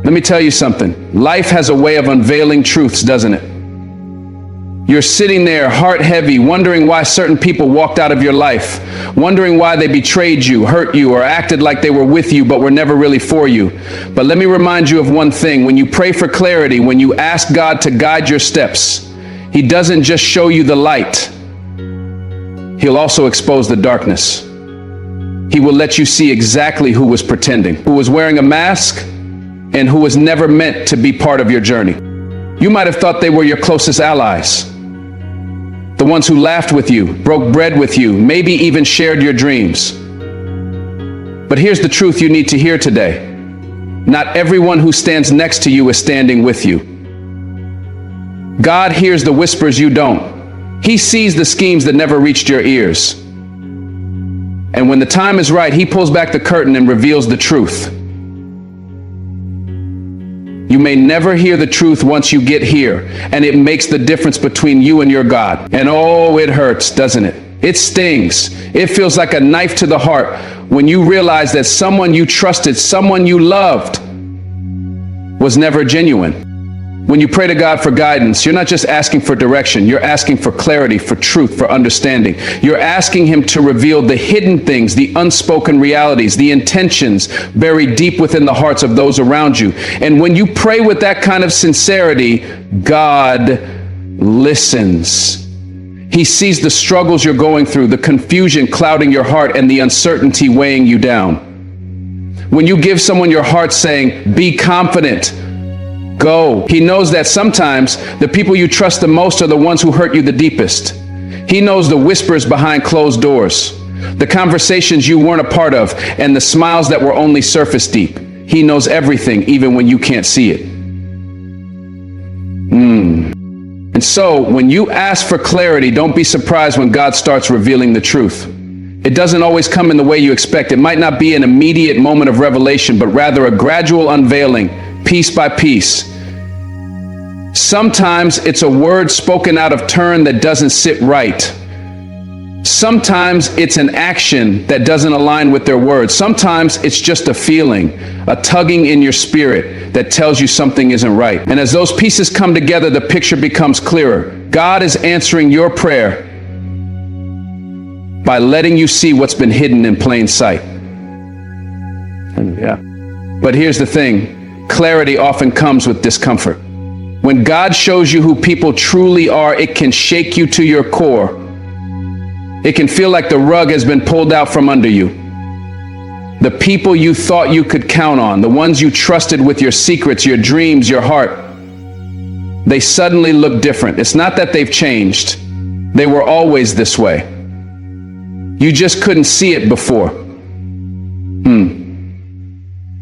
Let me tell you something. Life has a way of unveiling truths, doesn't it? You're sitting there, heart heavy, wondering why certain people walked out of your life, wondering why they betrayed you, hurt you, or acted like they were with you but were never really for you. But let me remind you of one thing. When you pray for clarity, when you ask God to guide your steps, He doesn't just show you the light. He'll also expose the darkness. He will let you see exactly who was pretending, who was wearing a mask, and who was never meant to be part of your journey. You might have thought they were your closest allies. The ones who laughed with you, broke bread with you, maybe even shared your dreams. But here's the truth you need to hear today. Not everyone who stands next to you is standing with you. God hears the whispers you don't. He sees the schemes that never reached your ears. And when the time is right, He pulls back the curtain and reveals the truth. You may never hear the truth once you get here, and it makes the difference between you and your God. And oh, it hurts, doesn't it? It stings. It feels like a knife to the heart when you realize that someone you trusted, someone you loved, was never genuine. When you pray to God for guidance, you're not just asking for direction, you're asking for clarity, for truth, for understanding. You're asking Him to reveal the hidden things, the unspoken realities, the intentions buried deep within the hearts of those around you. And when you pray with that kind of sincerity, God listens. He sees the struggles you're going through, the confusion clouding your heart, and the uncertainty weighing you down. When you give someone your heart saying, "Be confident, go," He knows that sometimes the people you trust the most are the ones who hurt you the deepest. He knows the whispers behind closed doors, the conversations you weren't a part of, and the smiles that were only surface deep. He knows everything, even when you can't see it. And so, when you ask for clarity, don't be surprised when God starts revealing the truth. It doesn't always come in the way you expect. It might not be an immediate moment of revelation, but rather a gradual unveiling, piece by piece. Sometimes it's a word spoken out of turn that doesn't sit right. Sometimes it's an action that doesn't align with their words. Sometimes it's just a feeling, a tugging in your spirit that tells you something isn't right. And as those pieces come together, the picture becomes clearer. God is answering your prayer by letting you see what's been hidden in plain sight. Yeah. But here's the thing. Clarity often comes with discomfort. When God shows you who people truly are, it can shake you to your core. It can feel like the rug has been pulled out from under you. The people you thought you could count on, the ones you trusted with your secrets, your dreams, your heart, they suddenly look different. It's not that they've changed. They were always this way. You just couldn't see it before.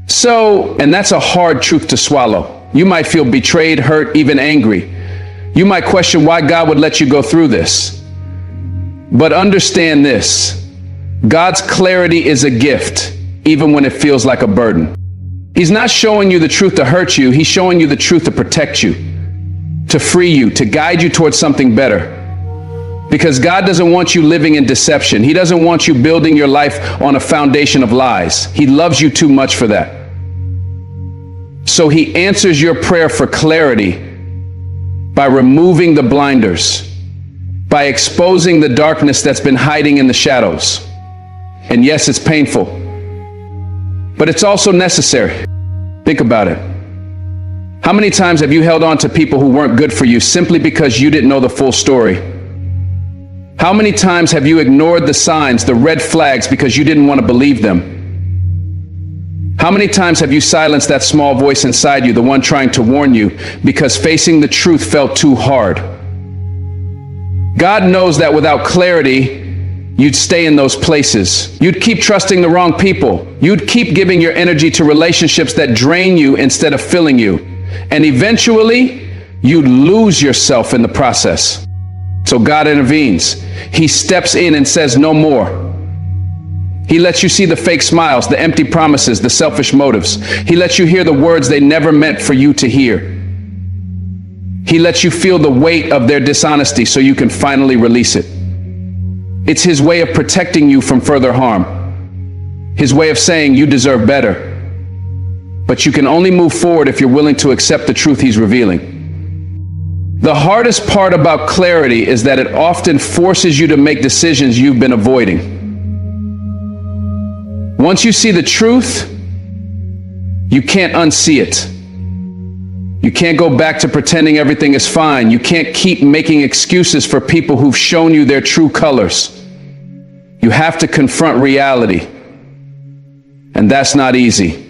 So, and that's a hard truth to swallow. You might feel betrayed, hurt, even angry. You might question why God would let you go through this. But understand this. God's clarity is a gift, even when it feels like a burden. He's not showing you the truth to hurt you. He's showing you the truth to protect you, to free you, to guide you towards something better. Because God doesn't want you living in deception. He doesn't want you building your life on a foundation of lies. He loves you too much for that. So He answers your prayer for clarity by removing the blinders, by exposing the darkness that's been hiding in the shadows. And yes, it's painful, but it's also necessary. Think about it. How many times have you held on to people who weren't good for you simply because you didn't know the full story? How many times have you ignored the signs, the red flags, because you didn't want to believe them? How many times have you silenced that small voice inside you, the one trying to warn you, because facing the truth felt too hard? God knows that without clarity, you'd stay in those places. You'd keep trusting the wrong people. You'd keep giving your energy to relationships that drain you instead of filling you. And eventually, you'd lose yourself in the process. So God intervenes. He steps in and says no more. He lets you see the fake smiles, the empty promises, the selfish motives. He lets you hear the words they never meant for you to hear. He lets you feel the weight of their dishonesty so you can finally release it. It's His way of protecting you from further harm. His way of saying you deserve better. But you can only move forward if you're willing to accept the truth he's revealing. The hardest part about clarity is that it often forces you to make decisions you've been avoiding. Once you see the truth, you can't unsee it. You can't go back to pretending everything is fine. You can't keep making excuses for people who've shown you their true colors. You have to confront reality. And that's not easy.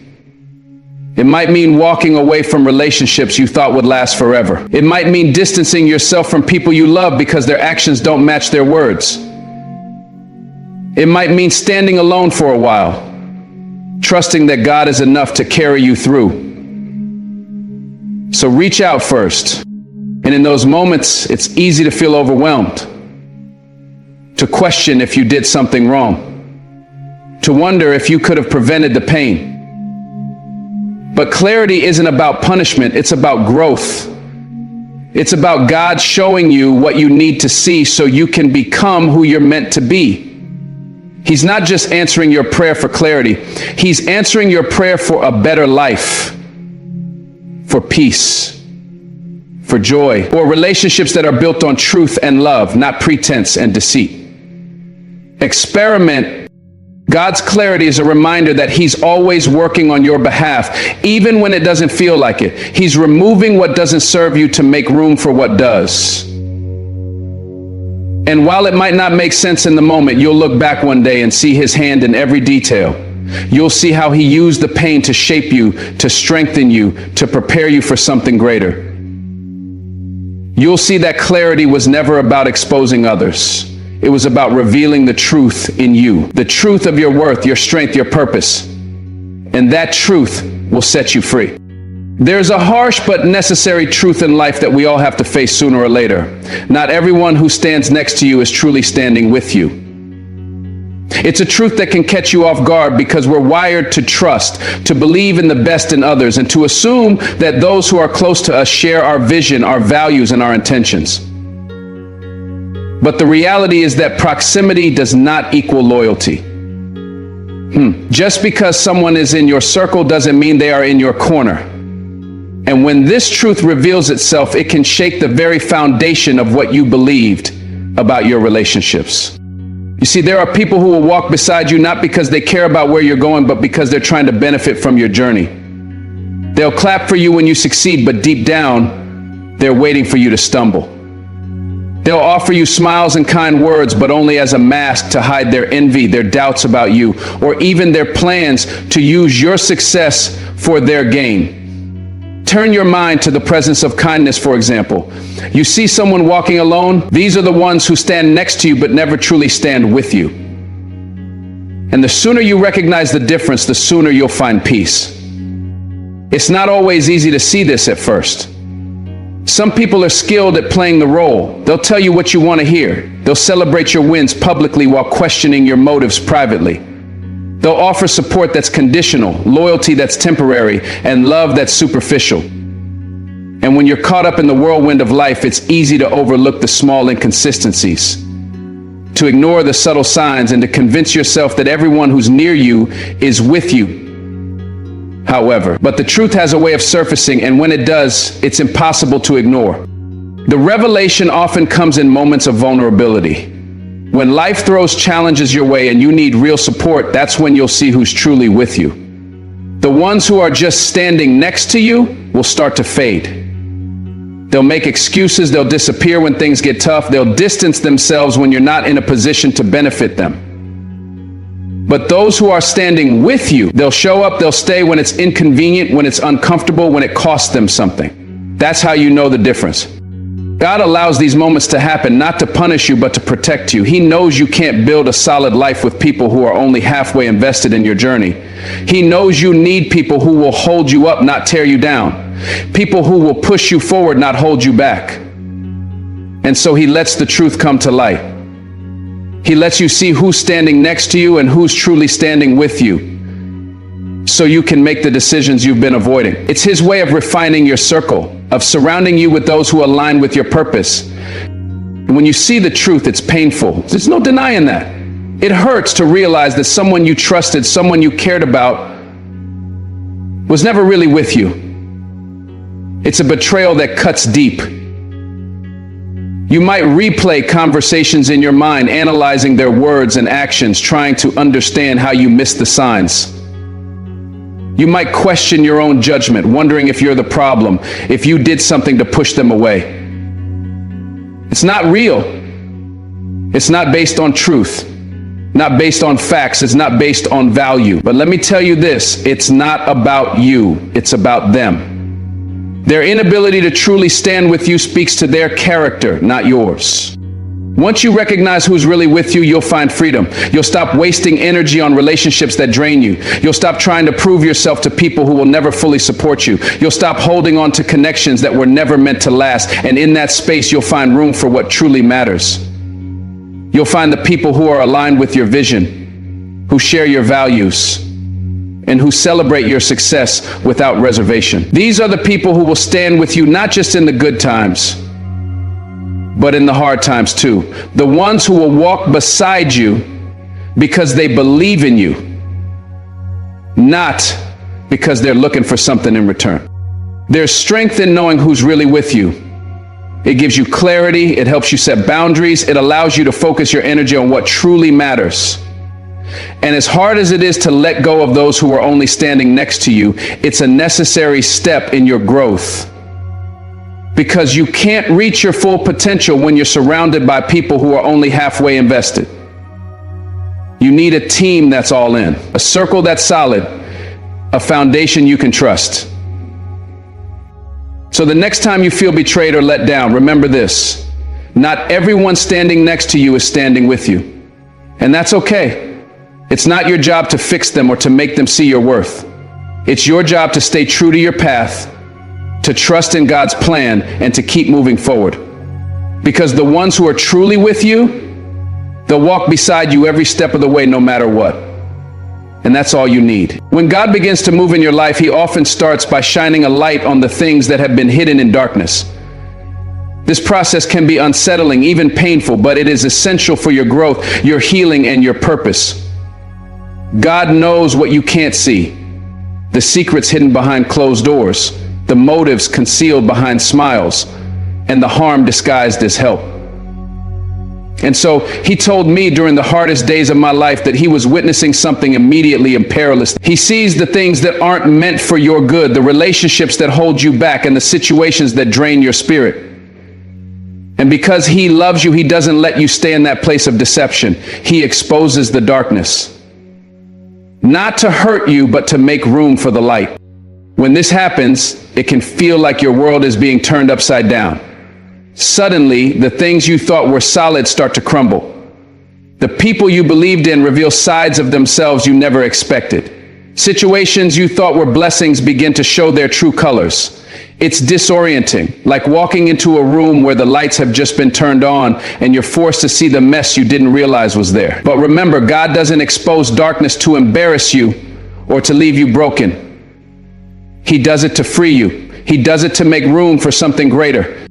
It might mean walking away from relationships you thought would last forever. It might mean distancing yourself from people you love because their actions don't match their words. It might mean standing alone for a while, trusting that God is enough to carry you through. So reach out first. And in those moments, it's easy to feel overwhelmed, to question if you did something wrong, to wonder if you could have prevented the pain. But clarity isn't about punishment, it's about growth. It's about God showing you what you need to see so you can become who you're meant to be. He's not just answering your prayer for clarity, he's answering your prayer for a better life, for peace, for joy, or relationships that are built on truth and love, not pretense and deceit. Experiment. God's clarity is a reminder that he's always working on your behalf, even when it doesn't feel like it. He's removing what doesn't serve you to make room for what does. And while it might not make sense in the moment, you'll look back one day and see his hand in every detail. You'll see how he used the pain to shape you, to strengthen you, to prepare you for something greater. You'll see that clarity was never about exposing others. It was about revealing the truth in you, the truth of your worth, your strength, your purpose. And that truth will set you free. There's a harsh but necessary truth in life that we all have to face sooner or later. Not everyone who stands next to you is truly standing with you. It's a truth that can catch you off guard because we're wired to trust, to believe in the best in others, and to assume that those who are close to us share our vision, our values, and our intentions. But the reality is that proximity does not equal loyalty. Just because someone is in your circle doesn't mean they are in your corner. And when this truth reveals itself, it can shake the very foundation of what you believed about your relationships. You see, there are people who will walk beside you not because they care about where you're going, but because they're trying to benefit from your journey. They'll clap for you when you succeed, but deep down, they're waiting for you to stumble. They'll offer you smiles and kind words, but only as a mask to hide their envy, their doubts about you, or even their plans to use your success for their gain. Turn your mind to the presence of kindness, for example. You see someone walking alone? These are the ones who stand next to you but never truly stand with you. And the sooner you recognize the difference, the sooner you'll find peace. It's not always easy to see this at first. Some people are skilled at playing the role. They'll tell you what you want to hear. They'll celebrate your wins publicly while questioning your motives privately. They'll offer support that's conditional, loyalty that's temporary, and love that's superficial. And when you're caught up in the whirlwind of life, it's easy to overlook the small inconsistencies, to ignore the subtle signs, and to convince yourself that everyone who's near you is with you. However, but the truth has a way of surfacing, and when it does, it's impossible to ignore. The revelation often comes in moments of vulnerability. When life throws challenges your way and you need real support, that's when you'll see who's truly with you. The ones who are just standing next to you will start to fade. They'll make excuses, they'll disappear when things get tough, they'll distance themselves when you're not in a position to benefit them. But those who are standing with you, they'll show up, they'll stay when it's inconvenient, when it's uncomfortable, when it costs them something. That's how you know the difference. God allows these moments to happen, not to punish you, but to protect you. He knows you can't build a solid life with people who are only halfway invested in your journey. He knows you need people who will hold you up, not tear you down. People who will push you forward, not hold you back. And so he lets the truth come to light. He lets you see who's standing next to you and who's truly standing with you, so you can make the decisions you've been avoiding. It's his way of refining your circle, of surrounding you with those who align with your purpose. And when you see the truth, it's painful. There's no denying that. It hurts to realize that someone you trusted, someone you cared about, was never really with you. It's a betrayal that cuts deep. You might replay conversations in your mind, analyzing their words and actions, trying to understand how you missed the signs. You might question your own judgment, wondering if you're the problem, if you did something to push them away. It's not real. It's not based on truth, not based on facts. It's not based on value. But let me tell you this, it's not about you. It's about them. Their inability to truly stand with you speaks to their character, not yours. Once you recognize who's really with you, you'll find freedom. You'll stop wasting energy on relationships that drain you. You'll stop trying to prove yourself to people who will never fully support you. You'll stop holding on to connections that were never meant to last. And in that space, you'll find room for what truly matters. You'll find the people who are aligned with your vision, who share your values, and who celebrate your success without reservation. These are the people who will stand with you not just in the good times, but in the hard times too. The ones who will walk beside you because they believe in you, not because they're looking for something in return. There's strength in knowing who's really with you. It gives you clarity, it helps you set boundaries, it allows you to focus your energy on what truly matters. And as hard as it is to let go of those who are only standing next to you, it's a necessary step in your growth. Because you can't reach your full potential when you're surrounded by people who are only halfway invested. You need a team that's all in, a circle that's solid, a foundation you can trust. So the next time you feel betrayed or let down, remember this: not everyone standing next to you is standing with you. And that's okay. It's not your job to fix them or to make them see your worth. It's your job to stay true to your path, to trust in God's plan, and to keep moving forward. Because the ones who are truly with you, they'll walk beside you every step of the way, no matter what. And that's all you need. When God begins to move in your life, He often starts by shining a light on the things that have been hidden in darkness. This process can be unsettling, even painful, but it is essential for your growth, your healing, and your purpose. God knows what you can't see, the secrets hidden behind closed doors, the motives concealed behind smiles, and the harm disguised as help. And so He told me during the hardest days of my life that He was witnessing something immediately and perilous. He sees the things that aren't meant for your good, the relationships that hold you back, and the situations that drain your spirit. And because He loves you, He doesn't let you stay in that place of deception. He exposes the darkness. Not to hurt you, but to make room for the light. When this happens, it can feel like your world is being turned upside down. Suddenly, the things you thought were solid start to crumble. The people you believed in reveal sides of themselves you never expected. Situations you thought were blessings begin to show their true colors. It's disorienting, like walking into a room where the lights have just been turned on and you're forced to see the mess you didn't realize was there. But remember, God doesn't expose darkness to embarrass you or to leave you broken. He does it to free you. He does it to make room for something greater.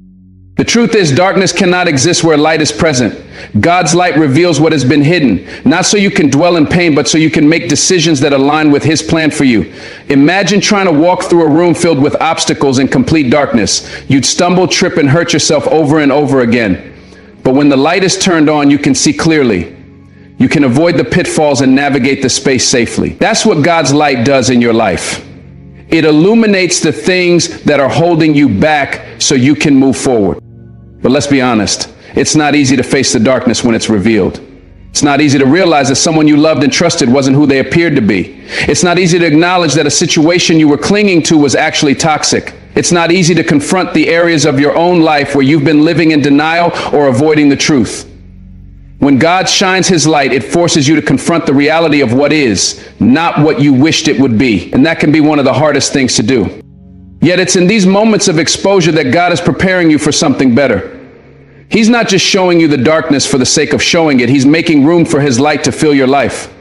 The truth is, darkness cannot exist where light is present. God's light reveals what has been hidden, not so you can dwell in pain, but so you can make decisions that align with His plan for you. Imagine trying to walk through a room filled with obstacles in complete darkness. You'd stumble, trip, and hurt yourself over and over again. But when the light is turned on, you can see clearly. You can avoid the pitfalls and navigate the space safely. That's what God's light does in your life. It illuminates the things that are holding you back so you can move forward. But let's be honest, it's not easy to face the darkness when it's revealed. It's not easy to realize that someone you loved and trusted wasn't who they appeared to be. It's not easy to acknowledge that a situation you were clinging to was actually toxic. It's not easy to confront the areas of your own life where you've been living in denial or avoiding the truth. When God shines His light, it forces you to confront the reality of what is, not what you wished it would be. And that can be one of the hardest things to do. Yet it's in these moments of exposure that God is preparing you for something better. He's not just showing you the darkness for the sake of showing it. He's making room for His light to fill your life.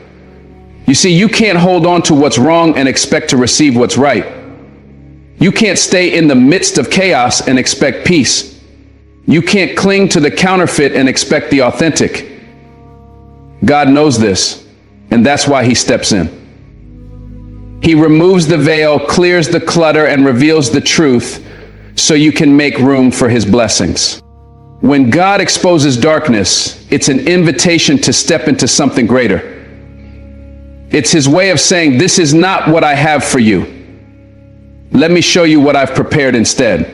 You see, you can't hold on to what's wrong and expect to receive what's right. You can't stay in the midst of chaos and expect peace. You can't cling to the counterfeit and expect the authentic. God knows this, and that's why He steps in. He removes the veil, clears the clutter, and reveals the truth so you can make room for his blessings. When God exposes darkness, it's an invitation to step into something greater. It's his way of saying, this is not what I have for you. Let me show you what I've prepared instead.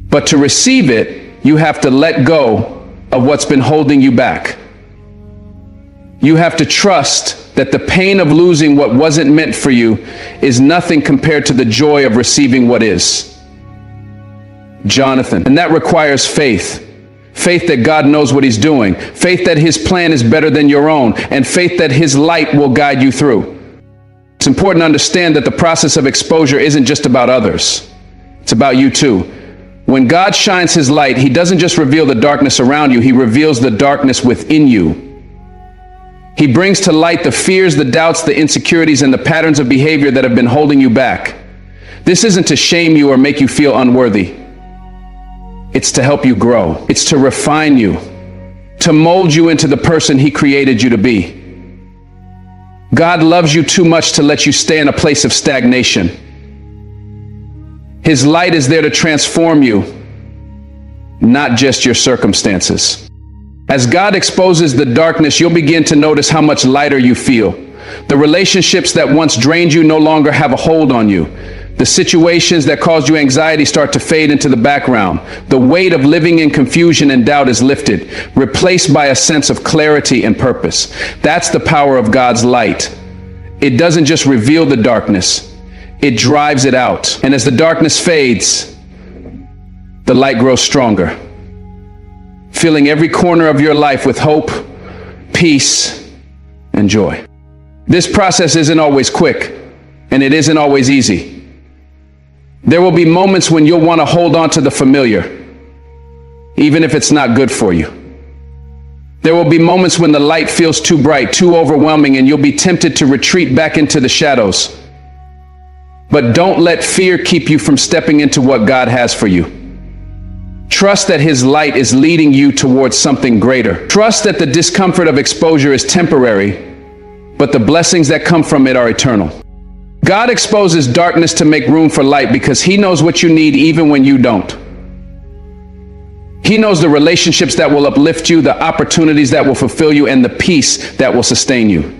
But to receive it, you have to let go of what's been holding you back. You have to trust that the pain of losing what wasn't meant for you is nothing compared to the joy of receiving what is. Jonathan. And that requires faith. Faith that God knows what he's doing. Faith that his plan is better than your own. And faith that his light will guide you through. It's important to understand that the process of exposure isn't just about others. It's about you too. When God shines his light, he doesn't just reveal the darkness around you, he reveals the darkness within you. He brings to light the fears, the doubts, the insecurities, and the patterns of behavior that have been holding you back. This isn't to shame you or make you feel unworthy. It's to help you grow. It's to refine you, to mold you into the person he created you to be. God loves you too much to let you stay in a place of stagnation. His light is there to transform you, not just your circumstances. As God exposes the darkness, you'll begin to notice how much lighter you feel. The relationships that once drained you no longer have a hold on you. The situations that caused you anxiety start to fade into the background. The weight of living in confusion and doubt is lifted, replaced by a sense of clarity and purpose. That's the power of God's light. It doesn't just reveal the darkness, it drives it out. And as the darkness fades, the light grows stronger, filling every corner of your life with hope, peace, and joy. This process isn't always quick, and it isn't always easy. There will be moments when you'll want to hold on to the familiar, even if it's not good for you. There will be moments when the light feels too bright, too overwhelming, and you'll be tempted to retreat back into the shadows. But don't let fear keep you from stepping into what God has for you. Trust that his light is leading you towards something greater. Trust that the discomfort of exposure is temporary, but the blessings that come from it are eternal. God exposes darkness to make room for light because he knows what you need even when you don't. He knows the relationships that will uplift you, the opportunities that will fulfill you, and the peace that will sustain you.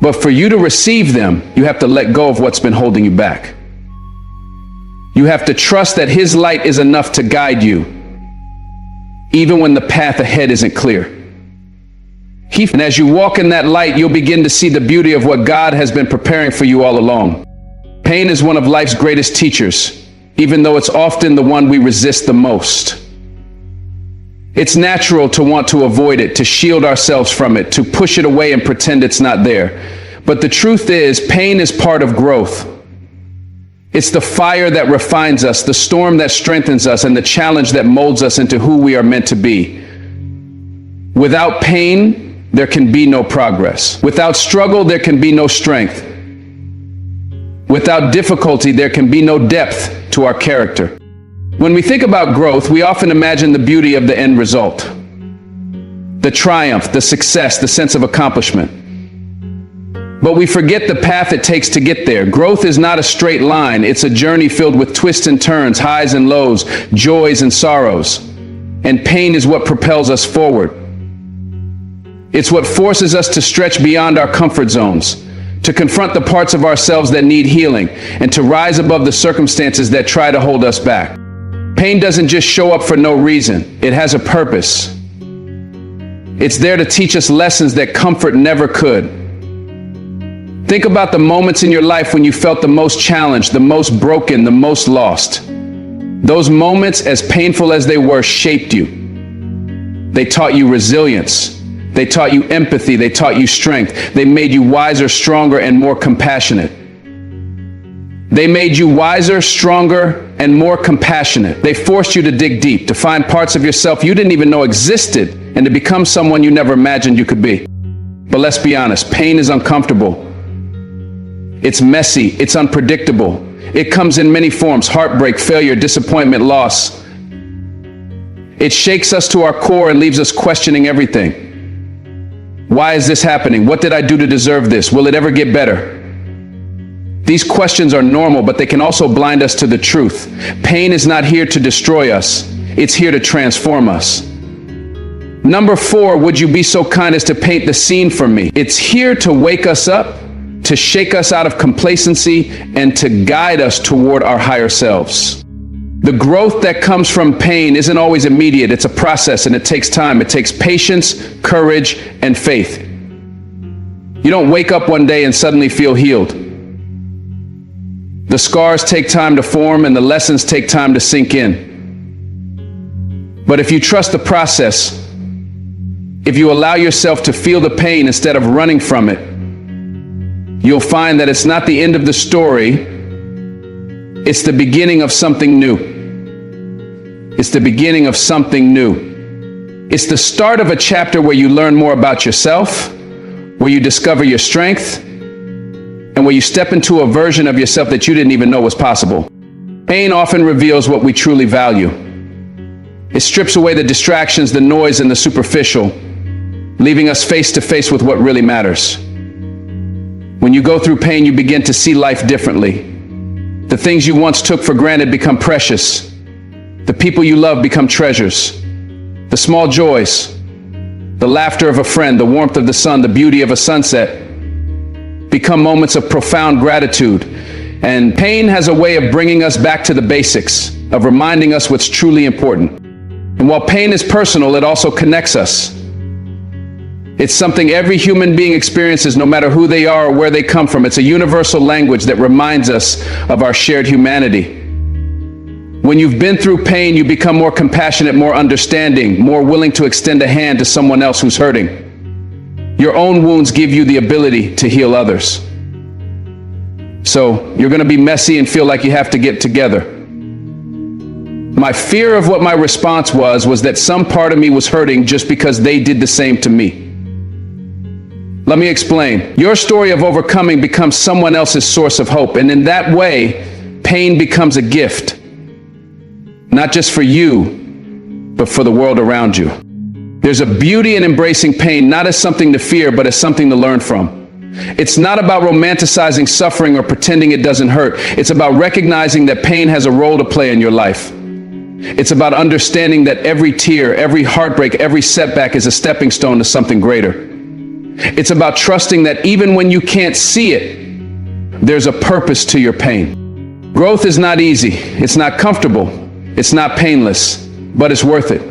But for you to receive them, you have to let go of what's been holding you back. You have to trust that his light is enough to guide you, even when the path ahead isn't clear. And as you walk in that light, you'll begin to see the beauty of what God has been preparing for you all along. Pain is one of life's greatest teachers, even though it's often the one we resist the most. It's natural to want to avoid it, to shield ourselves from it, to push it away and pretend it's not there. But the truth is, pain is part of growth. It's the fire that refines us, the storm that strengthens us, and the challenge that molds us into who we are meant to be. Without pain, there can be no progress. Without struggle, there can be no strength. Without difficulty, there can be no depth to our character. When we think about growth, we often imagine the beauty of the end result, the triumph, the success, the sense of accomplishment. But we forget the path it takes to get there. Growth is not a straight line. It's a journey filled with twists and turns, highs and lows, joys and sorrows. And pain is what propels us forward. It's what forces us to stretch beyond our comfort zones, to confront the parts of ourselves that need healing, and to rise above the circumstances that try to hold us back. Pain doesn't just show up for no reason. It has a purpose. It's there to teach us lessons that comfort never could. Think about the moments in your life when you felt the most challenged, the most broken, the most lost. Those moments, as painful as they were, shaped you. They taught you resilience. They taught you empathy. They taught you strength. They made you wiser, stronger, and more compassionate. They made you wiser, stronger, and more compassionate. They forced you to dig deep, to find parts of yourself you didn't even know existed, and to become someone you never imagined you could be. But let's be honest, pain is uncomfortable. It's messy. It's unpredictable. It comes in many forms: heartbreak, failure, disappointment, loss. It shakes us to our core and leaves us questioning everything. Why is this happening? What did I do to deserve this? Will it ever get better? These questions are normal, but they can also blind us to the truth. Pain is not here to destroy us. It's here to transform us. Number 4, would you be so kind as to paint the scene for me? It's here to wake us up, to shake us out of complacency, and to guide us toward our higher selves. The growth that comes from pain isn't always immediate. It's a process, and it takes time. It takes patience, courage, and faith. You don't wake up one day and suddenly feel healed. The scars take time to form, and the lessons take time to sink in. But if you trust the process, if you allow yourself to feel the pain instead of running from it, you'll find that it's not the end of the story. It's the beginning of something new. It's the beginning of something new. It's the start of a chapter where you learn more about yourself, where you discover your strength, and where you step into a version of yourself that you didn't even know was possible. Pain often reveals what we truly value. It strips away the distractions, the noise, and the superficial, leaving us face to face with what really matters. When you go through pain, you begin to see life differently. The things you once took for granted become precious. The people you love become treasures. The small joys, the laughter of a friend, the warmth of the sun, the beauty of a sunset, become moments of profound gratitude. And pain has a way of bringing us back to the basics, of reminding us what's truly important. And while pain is personal, it also connects us. It's something every human being experiences, no matter who they are or where they come from. It's a universal language that reminds us of our shared humanity. When you've been through pain, you become more compassionate, more understanding, more willing to extend a hand to someone else who's hurting. Your own wounds give you the ability to heal others. So you're going to be messy and feel like you have to get together. My fear of what my response was that some part of me was hurting just because they did the same to me. Let me explain. Your story of overcoming becomes someone else's source of hope. And in that way, pain becomes a gift. Not just for you, but for the world around you. There's a beauty in embracing pain, not as something to fear, but as something to learn from. It's not about romanticizing suffering or pretending it doesn't hurt. It's about recognizing that pain has a role to play in your life. It's about understanding that every tear, every heartbreak, every setback is a stepping stone to something greater. It's about trusting that even when you can't see it, there's a purpose to your pain. Growth is not easy. It's not comfortable. It's not painless, but it's worth it.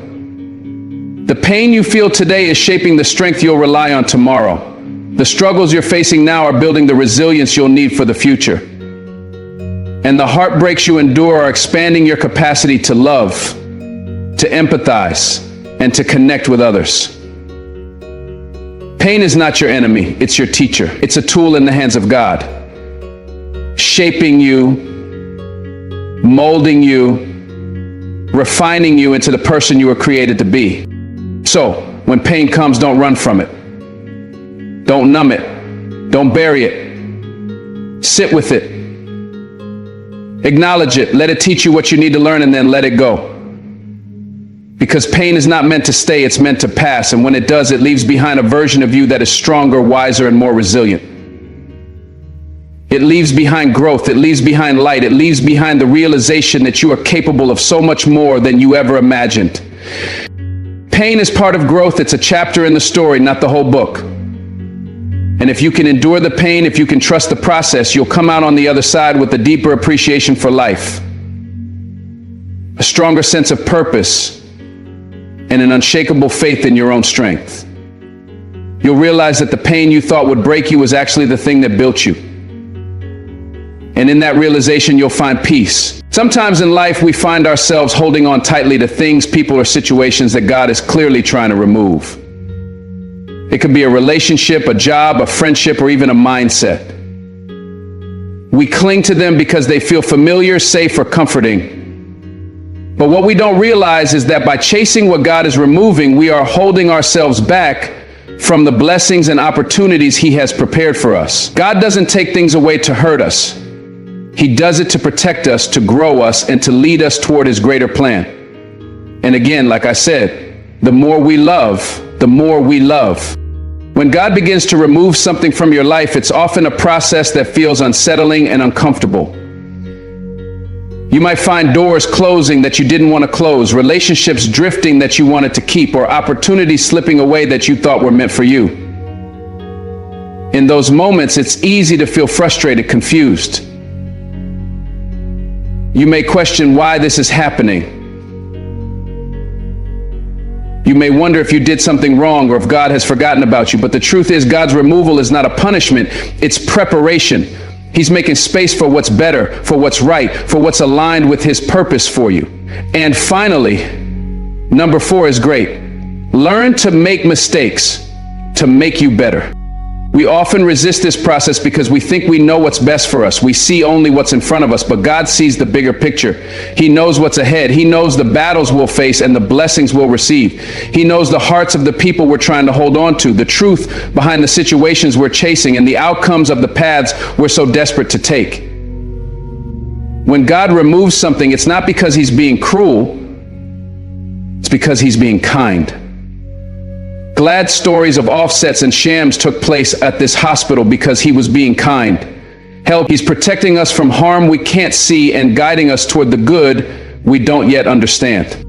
The pain you feel today is shaping the strength you'll rely on tomorrow. The struggles you're facing now are building the resilience you'll need for the future. And the heartbreaks you endure are expanding your capacity to love, to empathize, and to connect with others. Pain is not your enemy, it's your teacher. It's a tool in the hands of God, shaping you, molding you, refining you into the person you were created to be. So, when pain comes, don't run from it. Don't numb it. Don't bury it. Sit with it. Acknowledge it. Let it teach you what you need to learn, and then let it go. Because pain is not meant to stay, it's meant to pass. And when it does, it leaves behind a version of you that is stronger, wiser, and more resilient. It leaves behind growth. It leaves behind light. It leaves behind the realization that you are capable of so much more than you ever imagined. Pain is part of growth. It's a chapter in the story, not the whole book. And if you can endure the pain, if you can trust the process, you'll come out on the other side with a deeper appreciation for life, a stronger sense of purpose, and an unshakable faith in your own strength. You'll realize that the pain you thought would break you was actually the thing that built you. And in that realization, you'll find peace. Sometimes in life, we find ourselves holding on tightly to things, people, or situations that God is clearly trying to remove. It could be a relationship, a job, a friendship, or even a mindset. We cling to them because they feel familiar, safe, or comforting. But what we don't realize is that by chasing what God is removing, we are holding ourselves back from the blessings and opportunities He has prepared for us. God doesn't take things away to hurt us. He does it to protect us, to grow us, and to lead us toward His greater plan. And again, like I said, the more we love, the more we love. When God begins to remove something from your life, it's often a process that feels unsettling and uncomfortable. You might find doors closing that you didn't want to close, relationships drifting that you wanted to keep, or opportunities slipping away that you thought were meant for you. In those moments, it's easy to feel frustrated, confused. You may question why this is happening. You may wonder if you did something wrong or if God has forgotten about you. But the truth is, God's removal is not a punishment, it's preparation. He's making space for what's better, for what's right, for what's aligned with his purpose for you. And finally, number 4 is great. Learn to make mistakes to make you better. We often resist this process because we think we know what's best for us. We see only what's in front of us, but God sees the bigger picture. He knows what's ahead. He knows the battles we'll face and the blessings we'll receive. He knows the hearts of the people we're trying to hold on to, the truth behind the situations we're chasing, and the outcomes of the paths we're so desperate to take. When God removes something, it's not because he's being cruel, it's because he's being kind. Glad stories of offsets and shams took place at this hospital because he was being kind. Hell, he's protecting us from harm we can't see and guiding us toward the good we don't yet understand.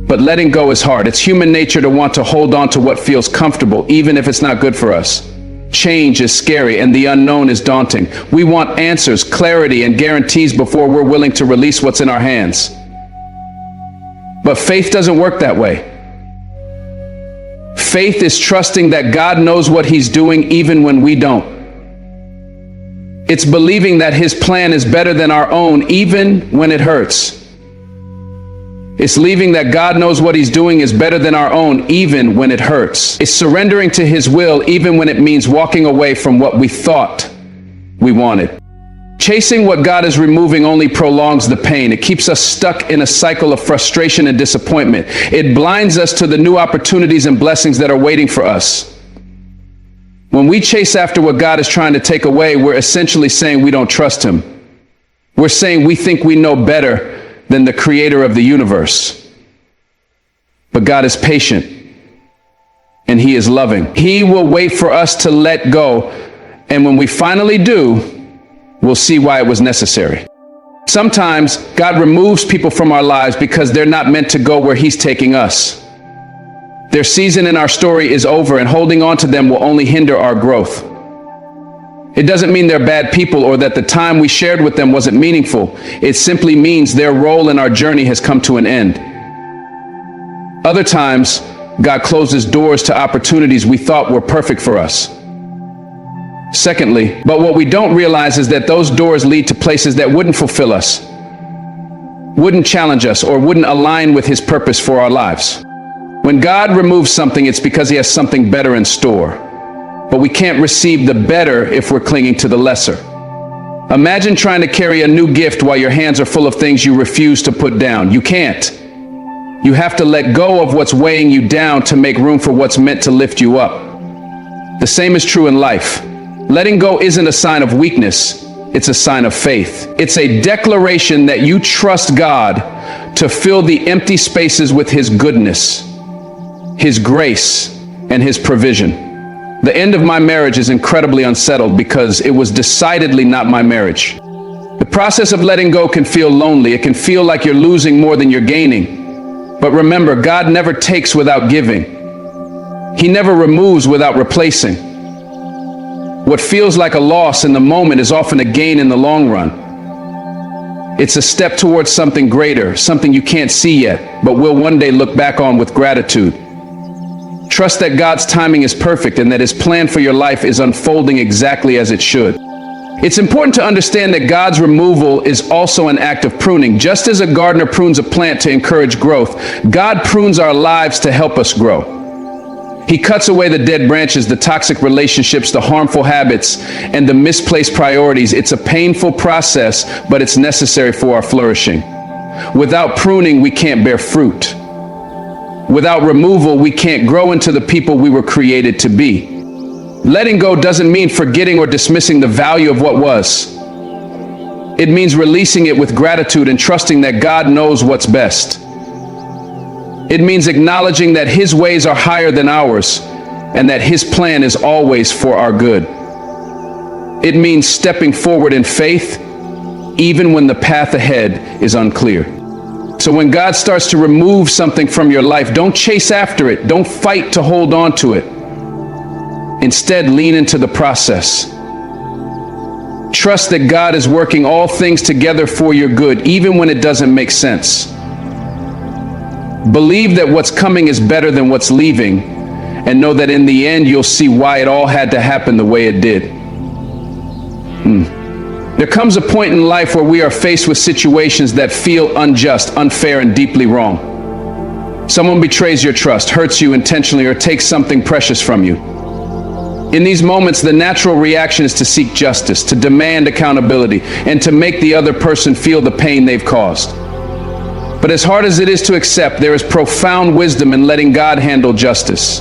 But letting go is hard. It's human nature to want to hold on to what feels comfortable, even if it's not good for us. Change is scary and the unknown is daunting. We want answers, clarity, and guarantees before we're willing to release what's in our hands. But faith doesn't work that way. Faith is trusting that God knows what he's doing even when we don't. It's believing that his plan is better than our own even when it hurts. It's believing that God knows what he's doing is better than our own even when it hurts. It's surrendering to his will even when it means walking away from what we thought we wanted. Chasing what God is removing only prolongs the pain. It keeps us stuck in a cycle of frustration and disappointment. It blinds us to the new opportunities and blessings that are waiting for us. When we chase after what God is trying to take away, we're essentially saying we don't trust him. We're saying we think we know better than the creator of the universe. But God is patient and he is loving. He will wait for us to let go. And when we finally do, we'll see why it was necessary. Sometimes God removes people from our lives because they're not meant to go where he's taking us. Their season in our story is over, and holding on to them will only hinder our growth. It doesn't mean they're bad people or that the time we shared with them wasn't meaningful. It simply means their role in our journey has come to an end. Other times, God closes doors to opportunities we thought were perfect for us. Secondly, but what we don't realize is that those doors lead to places that wouldn't fulfill us, wouldn't challenge us, or wouldn't align with his purpose for our lives. When God removes something, it's because he has something better in store. But we can't receive the better if we're clinging to the lesser. Imagine trying to carry a new gift while your hands are full of things you refuse to put down. You can't. You have to let go of what's weighing you down to make room for what's meant to lift you up. The same is true in life. Letting go isn't a sign of weakness, it's a sign of faith. It's a declaration that you trust God to fill the empty spaces with his goodness, his grace, and his provision. The end of my marriage is incredibly unsettled because it was decidedly not my marriage. The process of letting go can feel lonely. It can feel like you're losing more than you're gaining. But remember, God never takes without giving. He never removes without replacing. What feels like a loss in the moment is often a gain in the long run. It's a step towards something greater, something you can't see yet, but will one day look back on with gratitude. Trust that God's timing is perfect and that his plan for your life is unfolding exactly as it should. It's important to understand that God's removal is also an act of pruning. Just as a gardener prunes a plant to encourage growth, God prunes our lives to help us grow. He cuts away the dead branches, the toxic relationships, the harmful habits, and the misplaced priorities. It's a painful process, but it's necessary for our flourishing. Without pruning, we can't bear fruit. Without removal, we can't grow into the people we were created to be. Letting go doesn't mean forgetting or dismissing the value of what was. It means releasing it with gratitude and trusting that God knows what's best. It means acknowledging that his ways are higher than ours and that His plan is always for our good. It means stepping forward in faith, even when the path ahead is unclear. So when God starts to remove something from your life, don't chase after it. Don't fight to hold on to it. Instead, lean into the process. Trust that God is working all things together for your good, even when it doesn't make sense. Believe that what's coming is better than what's leaving, and know that in the end, you'll see why it all had to happen the way it did. There comes a point in life where we are faced with situations that feel unjust, unfair, and deeply wrong. Someone betrays your trust, hurts you intentionally, or takes something precious from you. In these moments, the natural reaction is to seek justice, to demand accountability, and to make the other person feel the pain they've caused. But as hard as it is to accept, there is profound wisdom in letting God handle justice.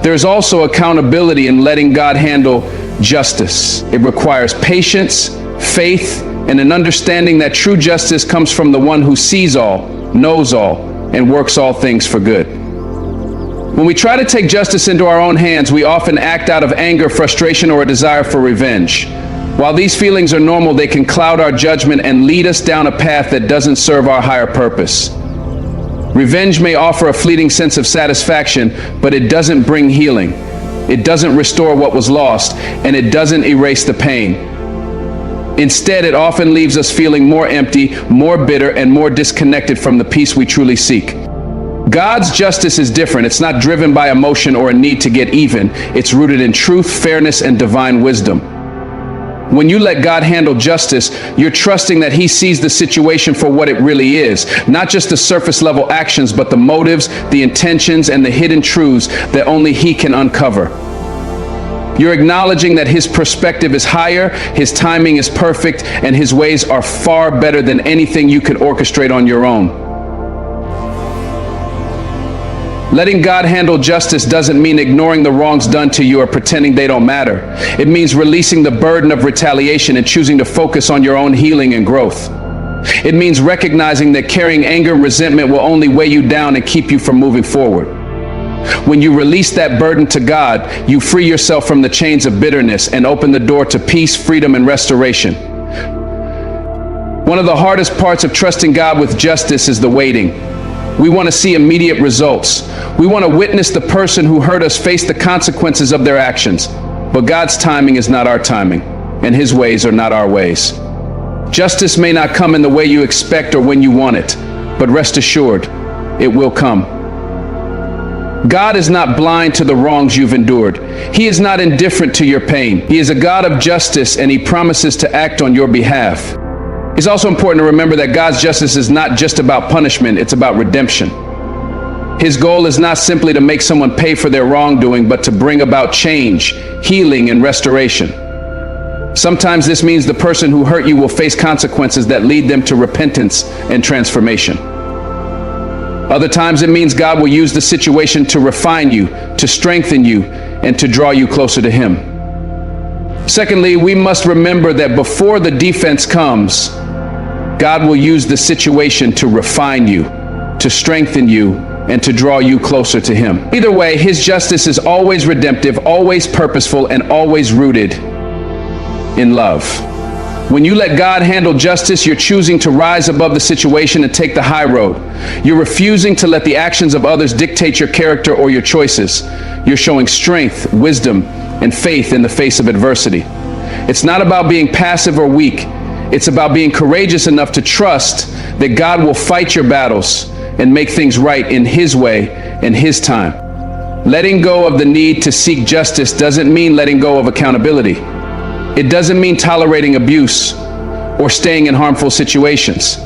There is also accountability in letting God handle justice. It requires patience, faith, and an understanding that true justice comes from the one who sees all, knows all, and works all things for good. When we try to take justice into our own hands, we often act out of anger, frustration, or a desire for revenge. While these feelings are normal, they can cloud our judgment and lead us down a path that doesn't serve our higher purpose. Revenge may offer a fleeting sense of satisfaction, but it doesn't bring healing. It doesn't restore what was lost, and it doesn't erase the pain. Instead, it often leaves us feeling more empty, more bitter, and more disconnected from the peace we truly seek. God's justice is different. It's not driven by emotion or a need to get even. It's rooted in truth, fairness, and divine wisdom. When you let God handle justice, you're trusting that He sees the situation for what it really is, not just the surface level actions, but the motives, the intentions, and the hidden truths that only He can uncover. You're acknowledging that His perspective is higher, His timing is perfect, and His ways are far better than anything you could orchestrate on your own. Letting God handle justice doesn't mean ignoring the wrongs done to you or pretending they don't matter. It means releasing the burden of retaliation and choosing to focus on your own healing and growth. It means recognizing that carrying anger and resentment will only weigh you down and keep you from moving forward. When you release that burden to God, you free yourself from the chains of bitterness and open the door to peace, freedom, and restoration. One of the hardest parts of trusting God with justice is the waiting. We want to see immediate results. We want to witness the person who hurt us face the consequences of their actions. But God's timing is not our timing, and His ways are not our ways. Justice may not come in the way you expect or when you want it, but rest assured, it will come. God is not blind to the wrongs you've endured. He is not indifferent to your pain. He is a God of justice, and He promises to act on your behalf. It's also important to remember that God's justice is not just about punishment, it's about redemption. His goal is not simply to make someone pay for their wrongdoing, but to bring about change, healing, and restoration. Sometimes this means the person who hurt you will face consequences that lead them to repentance and transformation. Other times it means God will use the situation to refine you, to strengthen you, and to draw you closer to Him. Secondly, we must remember that before the defense comes, God will use the situation to refine you, to strengthen you, and to draw you closer to Him. Either way, His justice is always redemptive, always purposeful, and always rooted in love. When you let God handle justice, you're choosing to rise above the situation and take the high road. You're refusing to let the actions of others dictate your character or your choices. You're showing strength, wisdom, and faith in the face of adversity. It's not about being passive or weak. It's about being courageous enough to trust that God will fight your battles and make things right in His way and His time. Letting go of the need to seek justice doesn't mean letting go of accountability. It doesn't mean tolerating abuse or staying in harmful situations.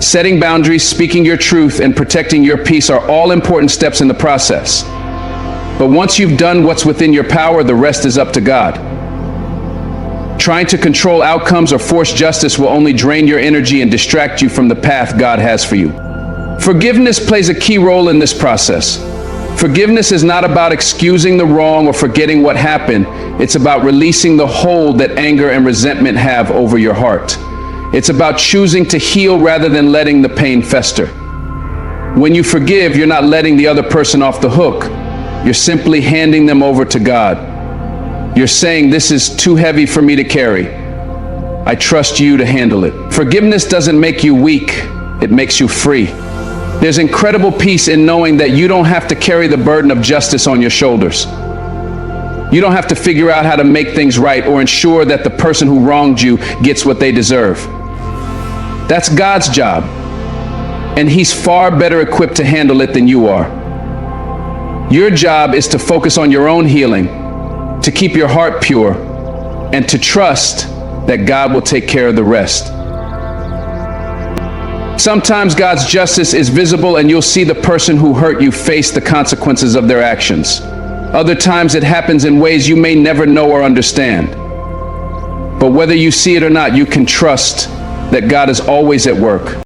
Setting boundaries, speaking your truth, and protecting your peace are all important steps in the process. But once you've done what's within your power, the rest is up to God. Trying to control outcomes or force justice will only drain your energy and distract you from the path God has for you. Forgiveness plays a key role in this process. Forgiveness is not about excusing the wrong or forgetting what happened. It's about releasing the hold that anger and resentment have over your heart. It's about choosing to heal rather than letting the pain fester. When you forgive, you're not letting the other person off the hook. You're simply handing them over to God. You're saying, this is too heavy for me to carry. I trust you to handle it. Forgiveness doesn't make you weak. It makes you free. There's incredible peace in knowing that you don't have to carry the burden of justice on your shoulders. You don't have to figure out how to make things right or ensure that the person who wronged you gets what they deserve. That's God's job, and He's far better equipped to handle it than you are. Your job is to focus on your own healing, to keep your heart pure, and to trust that God will take care of the rest. Sometimes God's justice is visible and you'll see the person who hurt you face the consequences of their actions. Other times it happens in ways you may never know or understand. But whether you see it or not, you can trust that God is always at work.